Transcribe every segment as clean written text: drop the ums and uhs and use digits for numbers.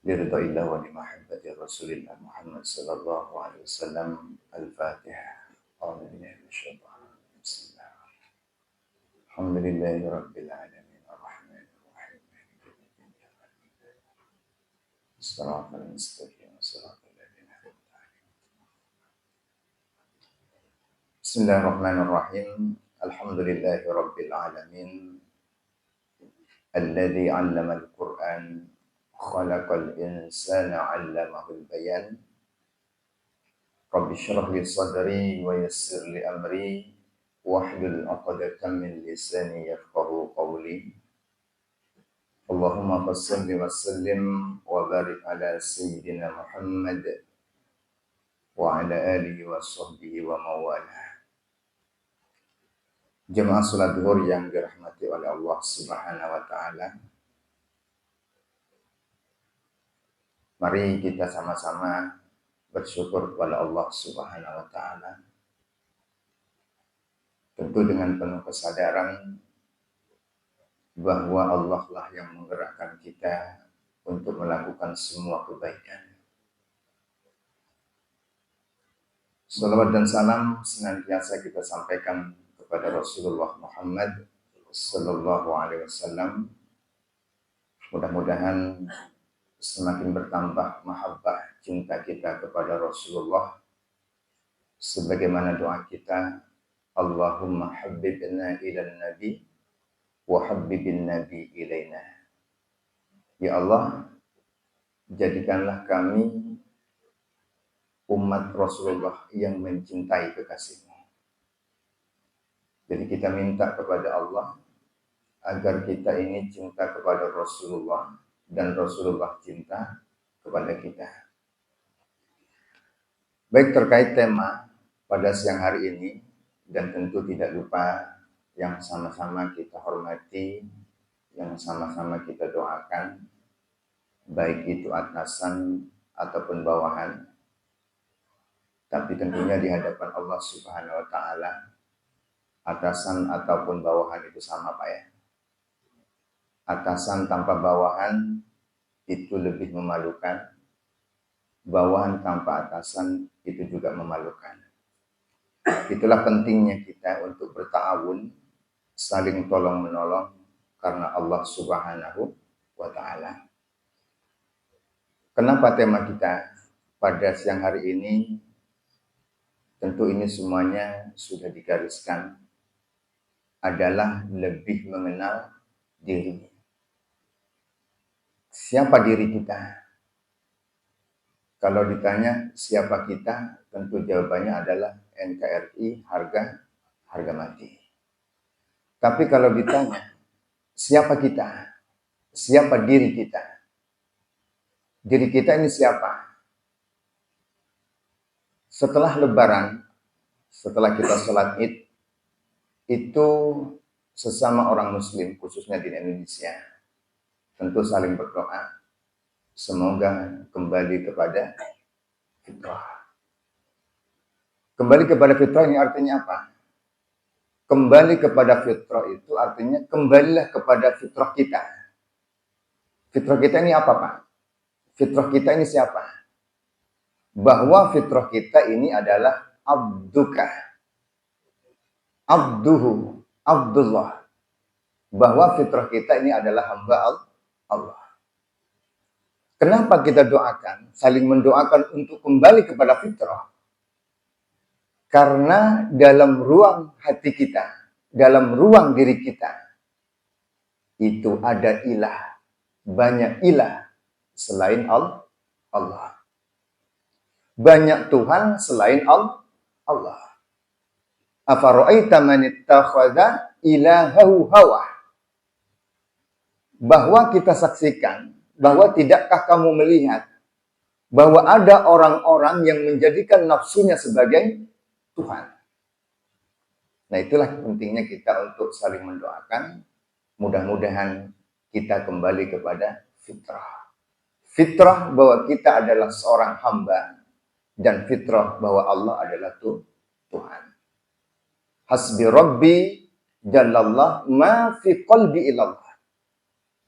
liridhaillah wa li mahabbati Rasulillah Muhammad sallallahu alaihi wasallam. Al-Fatihah. Bismillah. Alhamdulillahi rabbil alamin arrahmanir rahim. Shiratal mustaqim shiratal ladzina an'amta 'alaihim. Bismillahirrahmanirrahim. Alhamdulillahi rabbil alamin. Alladzi 'allamal Qur'an khalaqal insana 'allamahul bayan. Rabbi shrah li sadri wa yassir li amri wahlul 'uqdatam min lisani yafqahu qawli. Allahumma shalli wa sallim wa barik ala sayyidina Muhammad wa ala alihi wa sahbihi wa mawalah. Jemaah salat zuhur yang dirahmati oleh Allah Subhanahu wa taala. Mari kita sama-sama bersyukur kepada Allah Subhanahu wa taala. Tentu dengan penuh kesadaran bahwa Allah lah yang menggerakkan kita untuk melakukan semua kebaikan. Salawat dan salam senantiasa kita sampaikan kepada Rasulullah Muhammad sallallahu alaihi wasallam. Mudah-mudahan semakin bertambah mahabbah cinta kita kepada Rasulullah, sebagaimana doa kita, Allahumma habbibna ilan nabi wa habbibin nabi ilaina. Ya Allah, jadikanlah kami umat Rasulullah yang mencintai kekasih-Mu. Jadi kita minta kepada Allah agar kita ini cinta kepada Rasulullah dan Rasulullah cinta kepada kita. Baik, terkait tema pada siang hari ini, dan tentu tidak lupa yang sama-sama kita hormati, yang sama-sama kita doakan, baik itu atasan ataupun bawahan, tapi tentunya di hadapan Allah Subhanahu wa taala, atasan ataupun bawahan itu sama, Pak ya. Atasan tanpa bawahan itu lebih memalukan, bawahan tanpa atasan itu juga memalukan. Itulah pentingnya kita untuk berta'awun, saling tolong-menolong karena Allah Subhanahu wa taala. Kenapa tema kita pada siang hari ini? Tentu ini semuanya sudah digariskan, adalah lebih mengenal diri. Siapa diri kita? Kalau ditanya siapa kita, tentu jawabannya adalah NKRI, harga mati. Tapi kalau ditanya siapa kita? Siapa diri kita? Diri kita ini siapa? Setelah Lebaran, setelah kita sholat Id, itu sesama orang Muslim, khususnya di Indonesia, tentu saling berdoa, semoga kembali kepada fitrah. Kembali kepada fitrah ini artinya apa? Kembali kepada fitrah itu artinya kembalilah kepada fitrah kita. Fitrah kita ini apa, Pak? Fitrah kita ini siapa? Bahwa fitrah kita ini adalah abduka, abduhu, abdullah. Bahwa fitrah kita ini adalah hamba Allah. Kenapa kita doakan, saling mendoakan untuk kembali kepada fitrah? Karena dalam ruang hati kita, dalam ruang diri kita, itu ada ilah, banyak ilah selain Allah. Banyak Tuhan selain Allah. Afara'aita man ittakhadha ilahahu hawa. Bahwa kita saksikan, bahwa tidakkah kamu melihat bahwa ada orang-orang yang menjadikan nafsunya sebagai Tuhan. Nah, itulah pentingnya kita untuk saling mendoakan. Mudah-mudahan kita kembali kepada fitrah. Fitrah bahwa kita adalah seorang hamba, dan fitrah bahwa Allah adalah Tuhan. Hasbi Rabbi Jalallah ma fi qalbi ilallah.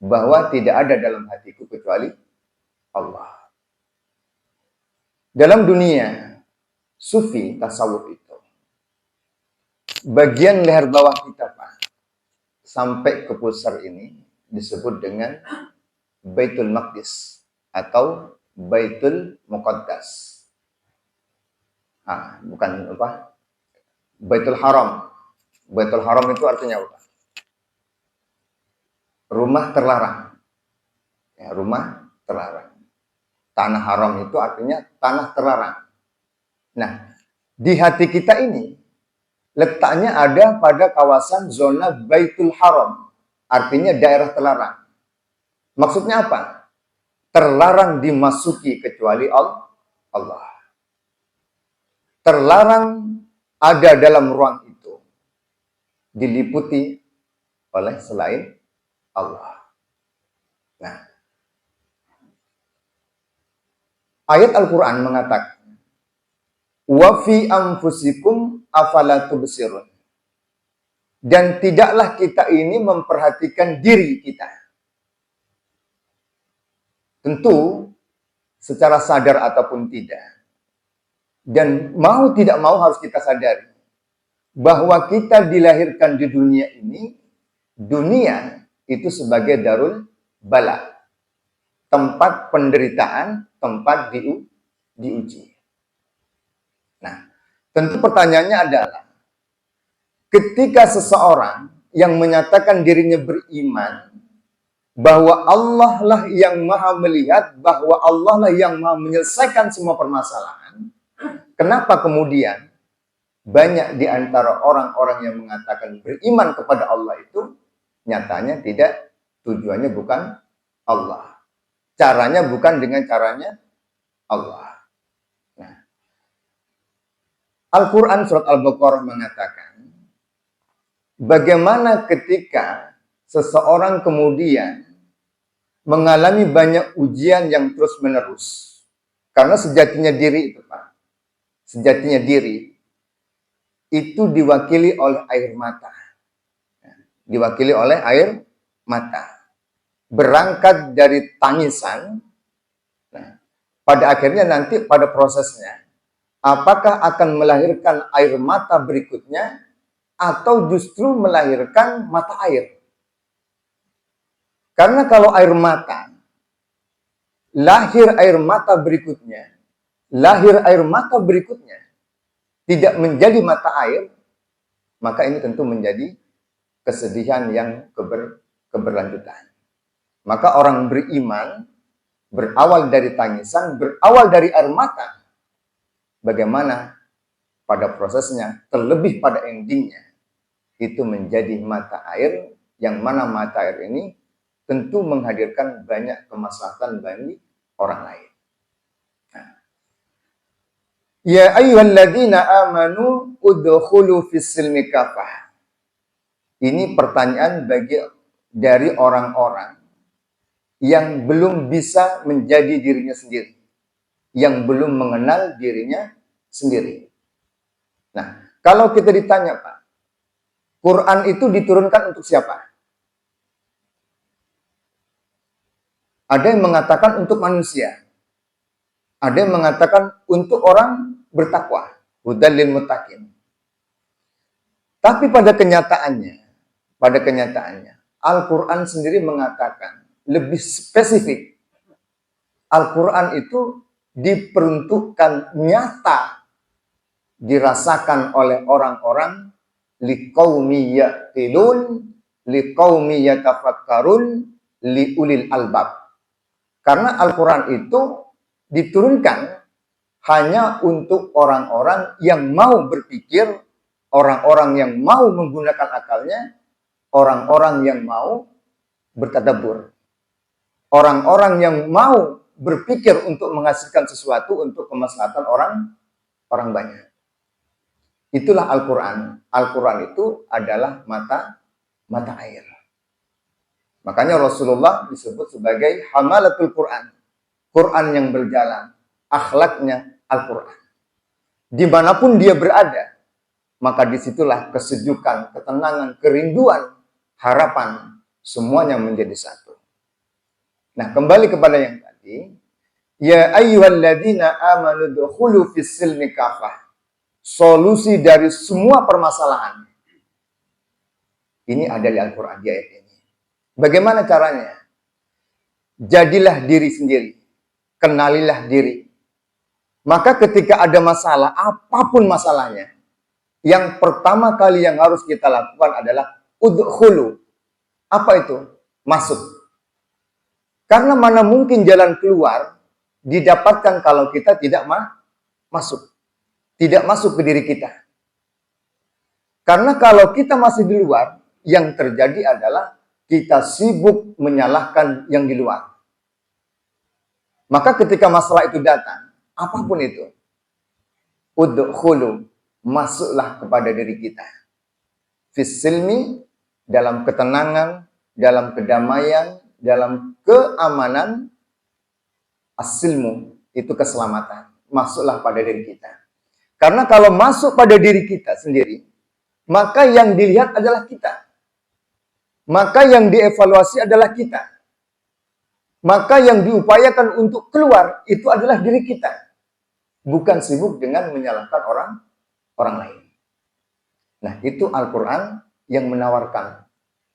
Bahwa tidak ada dalam hatiku kecuali Allah. Dalam dunia sufi tasawuf itu, bagian leher bawah kita Pak, sampai ke pusar ini disebut dengan Baitul Maqdis atau Baitul Muqaddas. Bukan apa? Baitul Haram. Baitul Haram itu artinya apa? Rumah terlarang. Ya, rumah terlarang. Tanah haram itu artinya tanah terlarang. Nah, di hati kita ini letaknya ada pada kawasan zona Baitul Haram. Artinya daerah terlarang. Maksudnya apa? Terlarang dimasuki kecuali Allah. Terlarang ada dalam ruang itu. Diliputi oleh selain Allah. Nah, ayat Al-Quran mengatakan, wa fi anfusikum afala tubsirun. Dan tidaklah kita ini memperhatikan diri kita. Tentu secara sadar ataupun tidak. Dan mau tidak mau harus kita sadari bahwa kita dilahirkan di dunia ini, dunia itu sebagai darul bala, tempat penderitaan, tempat diuji. Nah, tentu pertanyaannya adalah, ketika seseorang yang menyatakan dirinya beriman bahwa Allah lah yang maha melihat, bahwa Allah lah yang maha menyelesaikan semua permasalahan, kenapa kemudian banyak di antara orang-orang yang mengatakan beriman kepada Allah itu nyatanya tidak, tujuannya bukan Allah. Caranya bukan dengan caranya Allah. Nah, Al-Quran surat Al-Baqarah mengatakan, bagaimana ketika seseorang kemudian mengalami banyak ujian yang terus-menerus. Karena sejatinya diri itu Pak, sejatinya diri itu diwakili oleh air mata. Diwakili oleh air mata. Berangkat dari tangisan, nah, pada akhirnya nanti pada prosesnya, apakah akan melahirkan air mata berikutnya, atau justru melahirkan mata air. Karena kalau air mata, lahir air mata berikutnya, tidak menjadi mata air, maka ini tentu menjadi kesedihan yang keberlanjutan. Maka orang beriman berawal dari tangisan, berawal dari air mata. Bagaimana pada prosesnya, terlebih pada endingnya, itu menjadi mata air, yang mana mata air ini tentu menghadirkan banyak kemaslahatan bagi orang lain. Ya ayyuhalladzina amanu udkhulu fis-silmi kafah. Ini pertanyaan dari orang-orang yang belum bisa menjadi dirinya sendiri, yang belum mengenal dirinya sendiri. Nah, kalau kita ditanya Pak, Quran itu diturunkan untuk siapa? Ada yang mengatakan untuk manusia. Ada yang mengatakan untuk orang bertakwa, hudal lil muttaqin. Tapi pada kenyataannya, Al-Quran sendiri mengatakan lebih spesifik. Al-Quran itu diperuntukkan nyata, dirasakan oleh orang-orang liqaumi yaqilun, liqaumi yatafakkarun, liulil albab. Karena Al-Quran itu diturunkan hanya untuk orang-orang yang mau berpikir, orang-orang yang mau menggunakan akalnya, orang-orang yang mau bertadabbur, orang-orang yang mau berpikir untuk menghasilkan sesuatu untuk kemaslahatan orang banyak. Itulah Al-Quran. Al-Quran itu adalah mata air. Makanya Rasulullah disebut sebagai hamalatul Quran. Quran yang berjalan, akhlaknya Al-Quran. Dimanapun dia berada, maka disitulah kesejukan, ketenangan, kerinduan, harapan, semuanya menjadi satu. Nah, kembali kepada yang tadi, Ya ayyuhalladzina amanu dukhulu fis silmi kafah. Solusi dari semua permasalahan. Ini ada di Al-Quran di ayat ini. Bagaimana caranya? Jadilah diri sendiri. Kenalilah diri. Maka ketika ada masalah, apapun masalahnya, yang pertama kali yang harus kita lakukan adalah udkhulu. Apa itu? Masuk. Karena mana mungkin jalan keluar didapatkan kalau kita tidak masuk. Tidak masuk ke diri kita. Karena kalau kita masih di luar, yang terjadi adalah kita sibuk menyalahkan yang di luar. Maka ketika masalah itu datang, apapun itu, udkhulu, masuklah kepada diri kita. Fisilmi, dalam ketenangan, dalam kedamaian, dalam keamanan, asilmu, itu keselamatan. Masuklah pada diri kita. Karena kalau masuk pada diri kita sendiri, maka yang dilihat adalah kita. Maka yang dievaluasi adalah kita. Maka yang diupayakan untuk keluar itu adalah diri kita. Bukan sibuk dengan menyalahkan orang lain. Nah, itu Al-Quran yang menawarkan.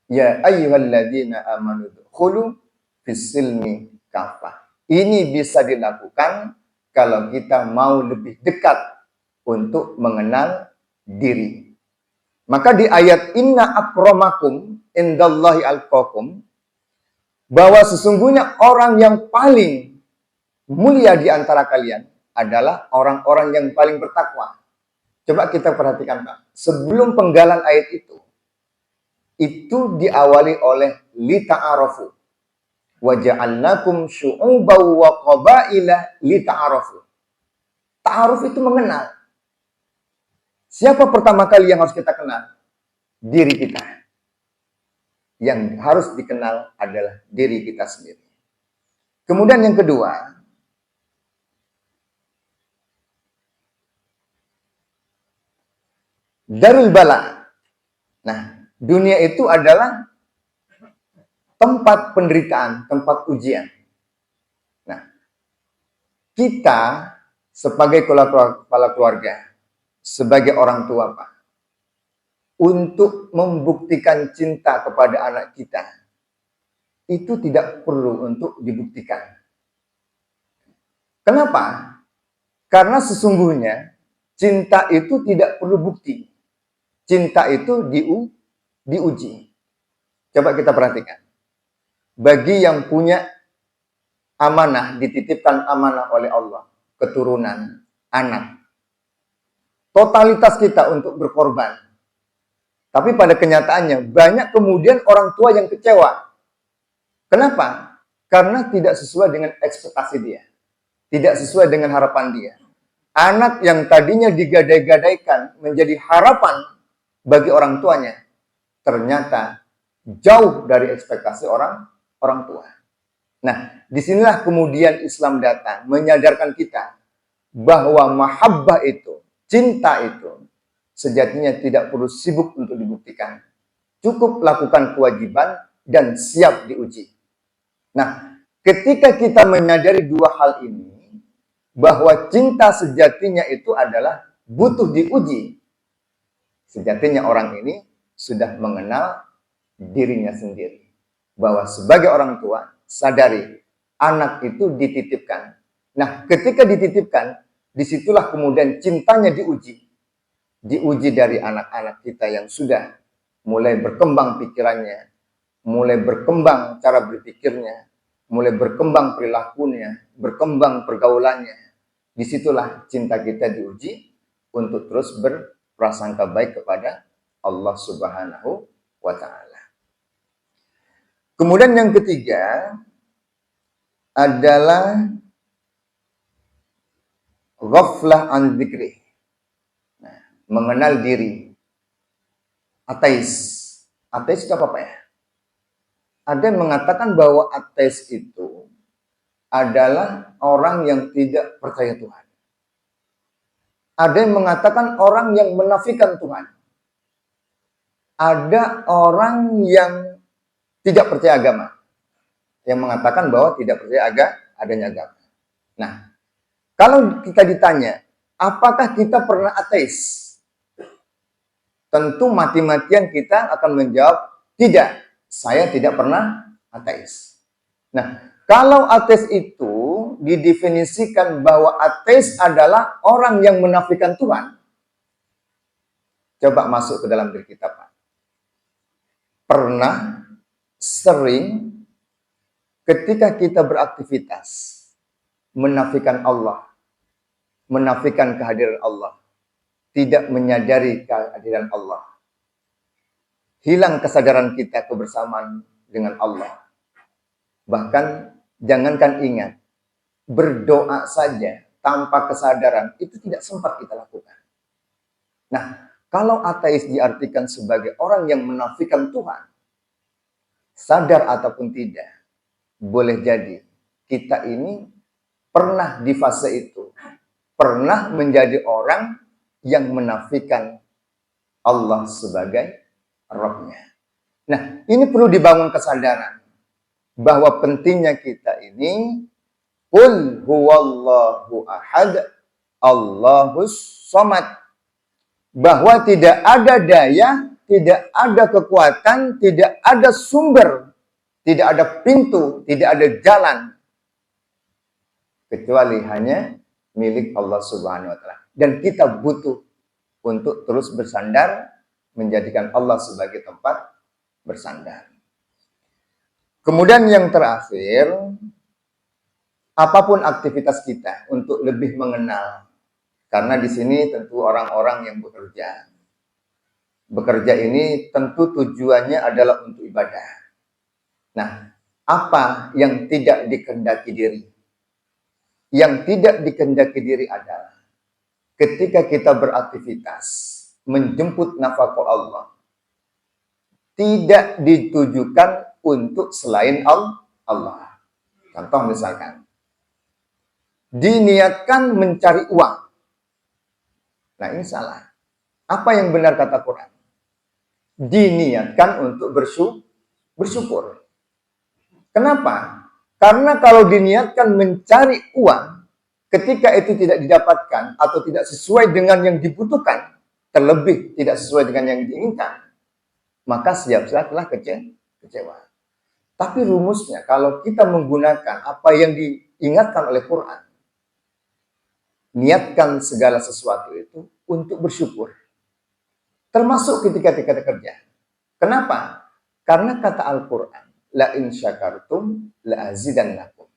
Ya ayyuhalladzina amanu dukhulu fis-silmi kafah. Ini bisa dilakukan kalau kita mau lebih dekat untuk mengenal diri. Maka di ayat inna akramakum indallahi atqakum, bahwa sesungguhnya orang yang paling mulia di antara kalian adalah orang-orang yang paling bertakwa. Coba kita perhatikan, Pak. Sebelum penggalan ayat itu diawali oleh lita'arafu. Wa ja'alnakum syu'uban wa qabaila lita'arafu. Ta'aruf itu mengenal. Siapa pertama kali yang harus kita kenal? Diri kita. Yang harus dikenal adalah diri kita sendiri. Kemudian yang kedua, darul bala. Nah, dunia itu adalah tempat penderitaan, tempat ujian. Nah, kita sebagai kepala keluarga, sebagai orang tua, Pak, untuk membuktikan cinta kepada anak kita, itu tidak perlu untuk dibuktikan. Kenapa? Karena sesungguhnya cinta itu tidak perlu bukti. Cinta itu diuji. Coba kita perhatikan. Bagi yang punya amanah, dititipkan amanah oleh Allah, keturunan, anak, totalitas kita untuk berkorban. Tapi pada kenyataannya, banyak kemudian orang tua yang kecewa. Kenapa? Karena tidak sesuai dengan ekspektasi dia. Tidak sesuai dengan harapan dia. Anak yang tadinya digadai-gadaikan menjadi harapan bagi orang tuanya, ternyata jauh dari ekspektasi orang tua. Nah, disinilah kemudian Islam datang, menyadarkan kita bahwa mahabbah itu, cinta itu, sejatinya tidak perlu sibuk untuk dibuktikan. Cukup lakukan kewajiban dan siap diuji. Nah, ketika kita menyadari dua hal ini, bahwa cinta sejatinya itu adalah butuh diuji. Sejatinya orang ini sudah mengenal dirinya sendiri. Bahwa sebagai orang tua, sadari anak itu dititipkan. Nah, ketika dititipkan, disitulah kemudian cintanya diuji. Diuji dari anak-anak kita yang sudah mulai berkembang pikirannya, mulai berkembang cara berpikirnya, mulai berkembang perilakunya, berkembang pergaulannya. Disitulah cinta kita diuji untuk terus berprasangka baik kepada Allah Subhanahu wa Ta'ala. Kemudian yang ketiga adalah ghaflah an dzikri. Mengenal diri. Ateis. Ateis itu apa ya? Ada yang mengatakan bahwa ateis itu adalah orang yang tidak percaya Tuhan. Ada yang mengatakan orang yang menafikan Tuhan. Ada orang yang tidak percaya agama. Yang mengatakan bahwa tidak percaya adanya agama. Nah, kalau kita ditanya, apakah kita pernah ateis? Tentu mati-matian kita akan menjawab, tidak, saya tidak pernah ateis. Nah, kalau ateis itu didefinisikan bahwa ateis adalah orang yang menafikan Tuhan. Coba masuk ke dalam diri kita, Pak. Pernah, sering, ketika kita beraktivitas, menafikan Allah, menafikan kehadiran Allah, tidak menyadari kehadiran Allah, hilang kesadaran kita kebersamaan dengan Allah. Bahkan jangankan ingat, berdoa saja tanpa kesadaran itu tidak sempat kita lakukan. Nah, kalau ateis diartikan sebagai orang yang menafikan Tuhan, sadar ataupun tidak, boleh jadi kita ini pernah di fase itu, pernah menjadi orang yang menafikan Allah sebagai Rabb-nya. Nah, ini perlu dibangun kesadaran bahwa pentingnya kita ini qul huwallahu ahad Allahus somad, bahwa tidak ada daya, tidak ada kekuatan, tidak ada sumber, tidak ada pintu, tidak ada jalan kecuali hanya milik Allah Subhanahu wa taala. Dan kita butuh untuk terus bersandar, menjadikan Allah sebagai tempat bersandar. Kemudian yang terakhir, apapun aktivitas kita untuk lebih mengenal, karena di sini tentu orang-orang yang bekerja. Bekerja ini tentu tujuannya adalah untuk ibadah. Nah, apa yang tidak dikehendaki diri? Yang tidak dikehendaki diri adalah ketika kita beraktivitas, menjemput nafkah Allah, tidak ditujukan untuk selain Allah. Contoh misalkan, diniatkan mencari uang. Nah, ini salah. Apa yang benar kata Quran? Diniatkan untuk bersyukur. Kenapa? Karena kalau diniatkan mencari uang, ketika itu tidak didapatkan atau tidak sesuai dengan yang dibutuhkan, terlebih tidak sesuai dengan yang diinginkan, maka siap-siaplah kecewa. Tapi rumusnya, kalau kita menggunakan apa yang diingatkan oleh Quran, niatkan segala sesuatu itu untuk bersyukur. Termasuk ketika kita kerja. Kenapa? Karena kata Al-Quran, la in syakartum la azidannakum.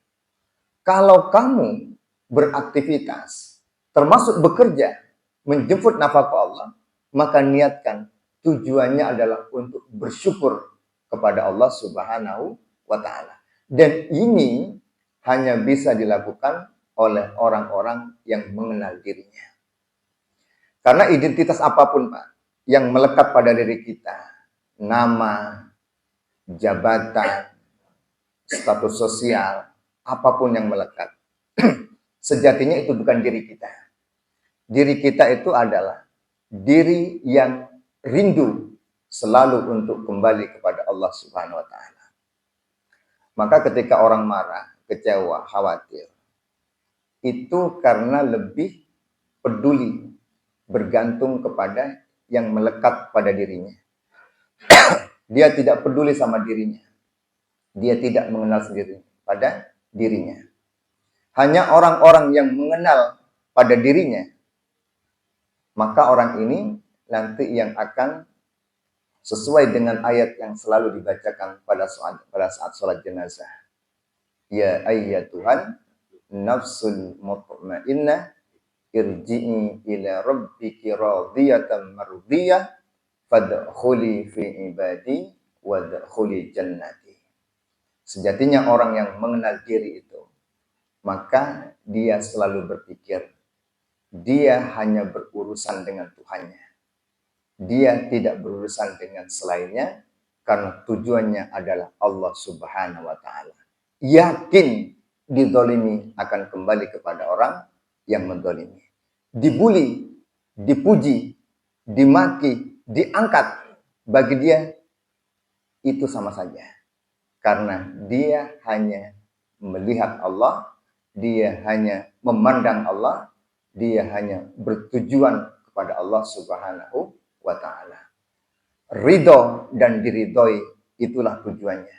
Kalau kamu beraktivitas, termasuk bekerja, menjemput nafkah Allah, maka niatkan tujuannya adalah untuk bersyukur kepada Allah Subhanahu wa taala. Dan ini hanya bisa dilakukan oleh orang-orang yang mengenal dirinya. Karena identitas apapun, Pak, yang melekat pada diri kita, nama, jabatan, status sosial, apapun yang melekat, sejatinya itu bukan diri kita. Diri kita itu adalah diri yang rindu selalu untuk kembali kepada Allah Subhanahu wa taala. Maka ketika orang marah, kecewa, khawatir, itu karena lebih peduli, bergantung kepada yang melekat pada dirinya. Dia tidak peduli sama dirinya. Dia tidak mengenal sendiri pada dirinya. Hanya orang-orang yang mengenal pada dirinya, maka orang ini nanti yang akan sesuai dengan ayat yang selalu dibacakan pada saat sholat jenazah. Ya ayyatuhan nafsul mutmainnah irji'i ila rabbiki radiyatan mardiyah fadkhuli fi ibadi wadkhuli jannati. Sejatinya orang yang mengenal diri itu, maka dia selalu berpikir, dia hanya berurusan dengan Tuhannya. Dia tidak berurusan dengan selainnya, karena tujuannya adalah Allah Subhanahu wa ta'ala. Yakin dizalimi akan kembali kepada orang yang menzalimi. Dibuli, dipuji, dimaki, diangkat, bagi dia itu sama saja. Karena dia hanya melihat Allah, dia hanya memandang Allah, dia hanya bertujuan kepada Allah Subhanahu wa taala. Ridho dan diridhoi itulah tujuannya.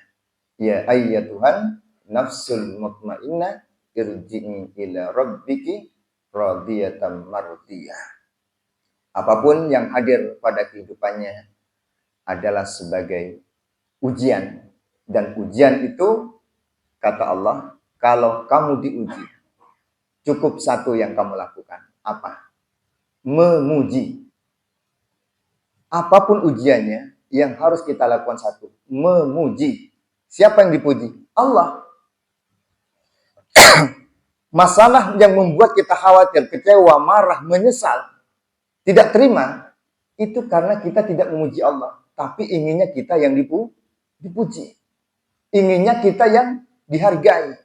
Ya ayyatuhan nafsul mutmainnah irji'i ila rabbiki radiyatan mardiyah. Apapun yang hadir pada kehidupannya adalah sebagai ujian. Dan ujian itu, kata Allah, kalau kamu diuji, cukup satu yang kamu lakukan. Apa? Memuji. Apapun ujiannya, yang harus kita lakukan satu. Memuji. Siapa yang dipuji? Allah. Masalah yang membuat kita khawatir, kecewa, marah, menyesal, tidak terima, itu karena kita tidak memuji Allah. Tapi inginnya kita yang dipuji. Inginnya kita yang dihargai.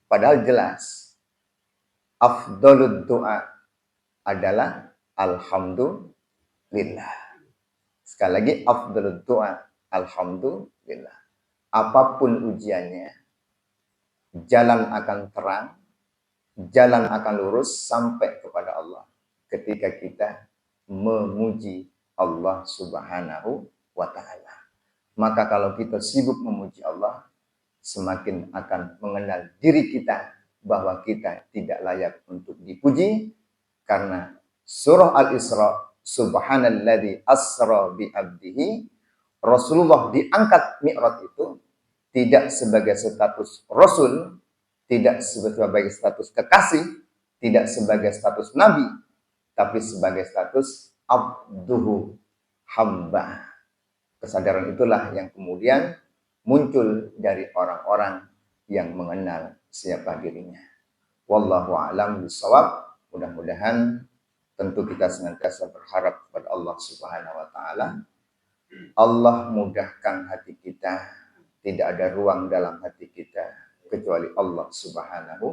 Padahal jelas, afdolud doa adalah alhamdulillah. Sekali lagi, afdolud doa alhamdulillah. Apapun ujiannya, jalan akan terang, jalan akan lurus sampai kepada Allah. Ketika kita memuji Allah Subhanahu wa ta'ala. Maka kalau kita sibuk memuji Allah, semakin akan mengenal diri kita bahwa kita tidak layak untuk dipuji, karena surah Al-Isra, subhanalladzi asra bi abdihi, Rasulullah diangkat Mi'raj itu tidak sebagai status Rasul, tidak sebagai status kekasih, tidak sebagai status Nabi, tapi sebagai status abduhu, hamba. Kesadaran itulah yang kemudian muncul dari orang-orang yang mengenal siapa dirinya. Wallahu a'lam bishawab. Mudah-mudahan tentu kita senantiasa berharap kepada Allah Subhanahu wa taala. Allah mudahkan hati kita, tidak ada ruang dalam hati kita kecuali Allah Subhanahu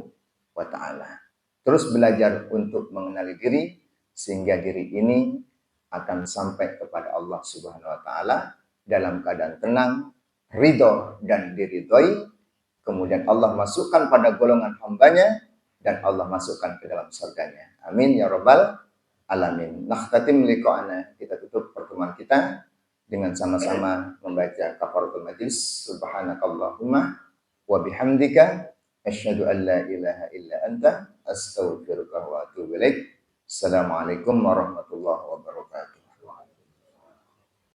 wa taala. Terus belajar untuk mengenali diri sehingga diri ini akan sampai kepada Allah Subhanahu wa taala dalam keadaan tenang, ridho dan diridhoi. Kemudian Allah masukkan pada golongan hambanya dan Allah masukkan ke dalam surganya. Amin ya rabbal alamin. Nakhtatim liqa'ana, kita tutup pertemuan kita dengan sama-sama membaca kafaratul majlis. Subhanakallahumma wa bihamdika asyhadu an la ilaha illa anta astaghfiruka wa atubu ilaik. Assalamualaikum warahmatullahi wabarakatuh.